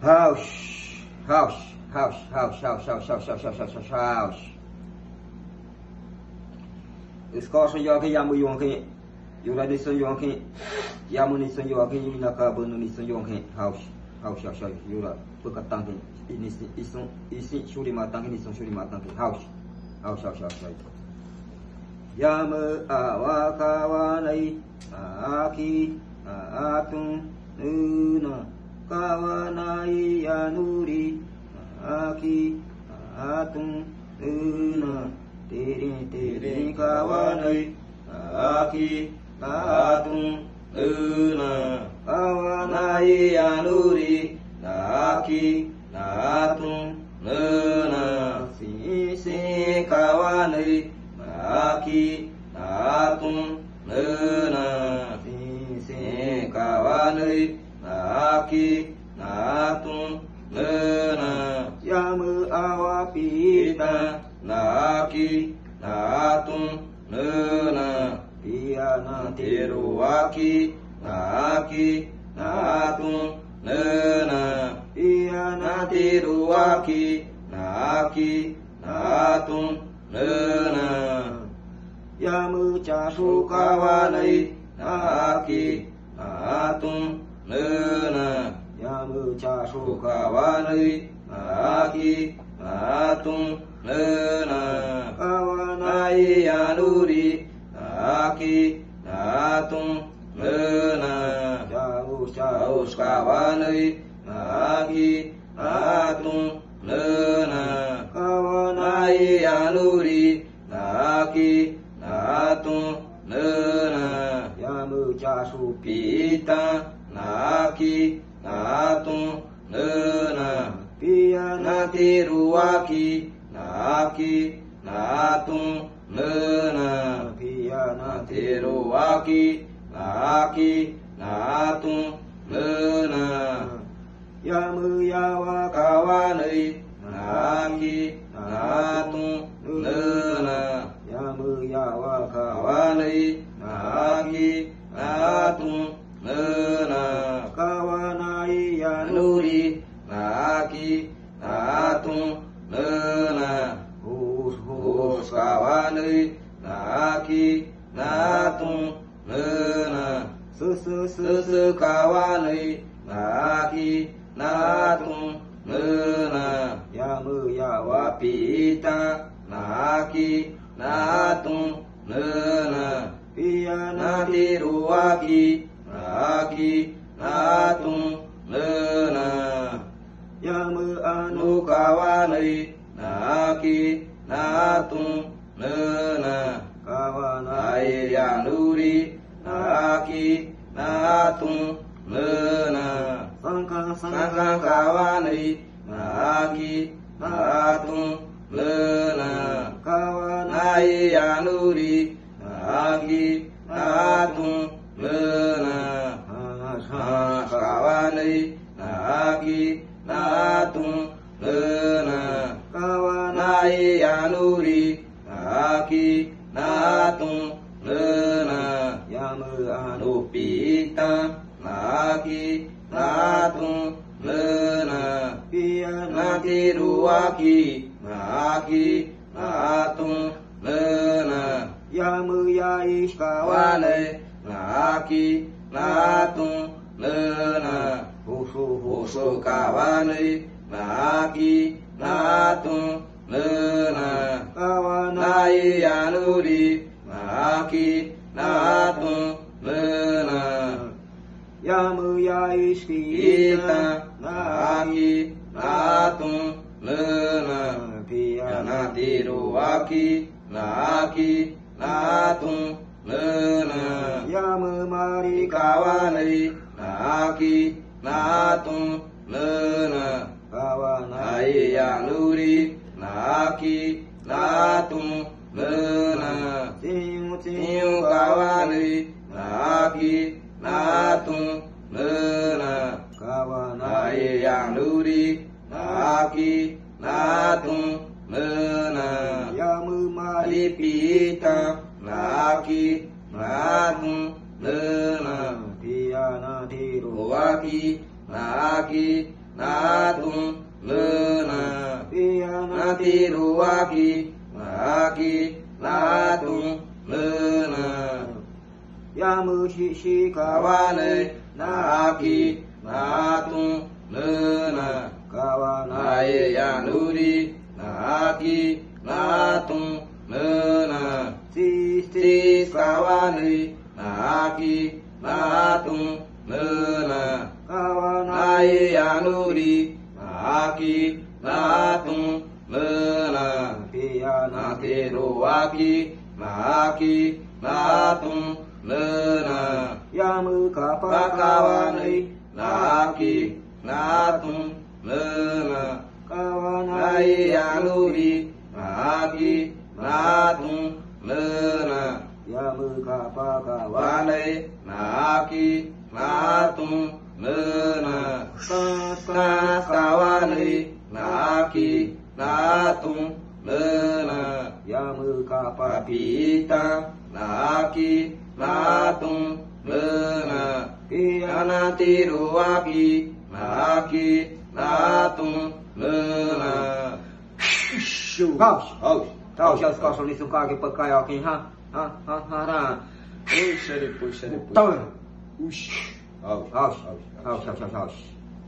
House, house, house, house, house, house, house, house, house, house, house. Isko yo ke yamu yo ke. Yo la dison yo ke. Yamu ni son yo ke yo na ka bonu ni son yo ke. House, house, house, house. Yo la pekatang ke. Ini isi suri matang ini son suri matang ke. House, house, house, house, house. Yamu awakawanai aki atun nuna kawanai yanuri aki atun nuna tiri tiri kawanai aki atun nuna kawanai yanuri aki atun nuna si si kawanai aki atun nuna si si kawanai aki atun nuna yamu awapita naki atun nuna piana teruaki naki atun nuna piana teruaki naki atun nuna yamu casu kawanai naki atun nuna yamu casu kawanai naki atun nuna kawanai yanuri naki atun nuna jauh jauh kawanai naki atun nuna kawanai yanuri naki atun nuna yamu casu pita naki atun nuna piana teruaki naki atun nuna piana teruaki naki atun nuna yamu yawa kawanai naki atun nuna yamu yawa kawanai naki atun nuna kawanai yanuri naki atun nuna hus hus kawanai naki atun nuna susu kawanai naki atun nuna yamu yawa pita naki atun nuna piana teruaki naki atun nuna yamu anu kawanai naki atun nuna kawanai yanuri naki atun nuna sangka kawanai naki atun nuna kawanai yanuri naki atun nuna kawanai naki atun nuna kawanai yanuri naki atun nuna yamu anu pita naki atun nuna piana teruaki naki atun nuna yamu yais kawanai naki atun nuna husu kawanai naki atun nuna kawanai yanuri naki atun nuna yamu yais kita naki atun nuna piana teruaki naki atun nuna yamu mari kawanai naki atun nuna kawanai yanuri naki atun nuna siu kawanai naki atun nuna kawanai yanuri naki atun nuna yamu mari pita naki atun nuna piana teruaki naki natung lena nanti ruaki laki natung lena yamu shi kawane naki natung lena kawane yanuri naki natung lena sis kawane naki natung lena kawane yanuri naki natung lena naki ruaki naki natung lena yamu kapakawane naki natung lena kawane yanuri naki natung lena yamu kapakawane naki natung lena kawane naki natung lena yamu kapapita naki natung lena kianati ruaki naki natung lena Kau siapa kau ni suka ke pakai aku ha ha Puxa ele. Tahu. Ush. Haus.